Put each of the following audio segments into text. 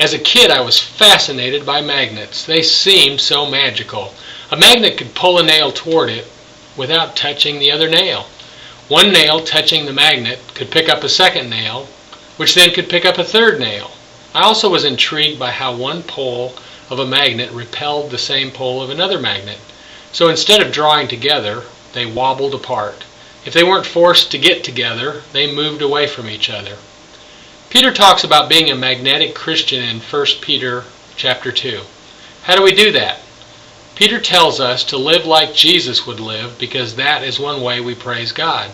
As a kid, I was fascinated by magnets. They seemed so magical. A magnet could pull a nail toward it without touching the other nail. One nail touching the magnet could pick up a second nail, which then could pick up a third nail. I also was intrigued by how one pole of a magnet repelled the same pole of another magnet. So instead of drawing together, they wobbled apart. If they weren't forced to get together, they moved away from each other. Peter talks about being a magnetic Christian in 1 Peter chapter 2. How do we do that? Peter tells us to live like Jesus would live because that is one way we praise God.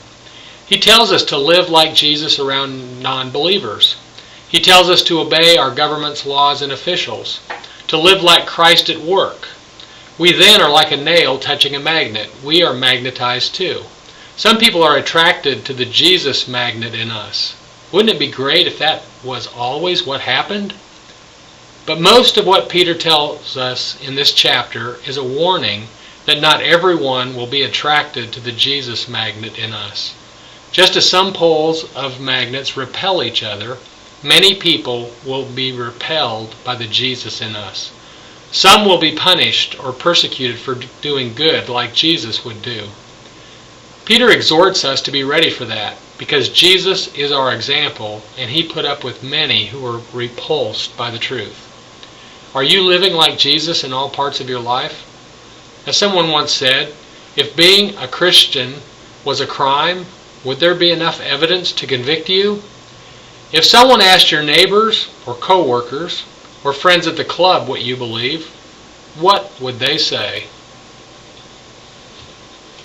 He tells us to live like Jesus around non-believers. He tells us to obey our government's laws and officials, to live like Christ at work. We then are like a nail touching a magnet. We are magnetized too. Some people are attracted to the Jesus magnet in us. Wouldn't it be great if that was always what happened? But most of what Peter tells us in this chapter is a warning that not everyone will be attracted to the Jesus magnet in us. Just as some poles of magnets repel each other, many people will be repelled by the Jesus in us. Some will be punished or persecuted for doing good like Jesus would do. Peter exhorts us to be ready for that, because Jesus is our example, and he put up with many who were repulsed by the truth. Are you living like Jesus in all parts of your life? As someone once said, if being a Christian was a crime, would there be enough evidence to convict you? If someone asked your neighbors or co-workers or friends at the club what you believe, what would they say?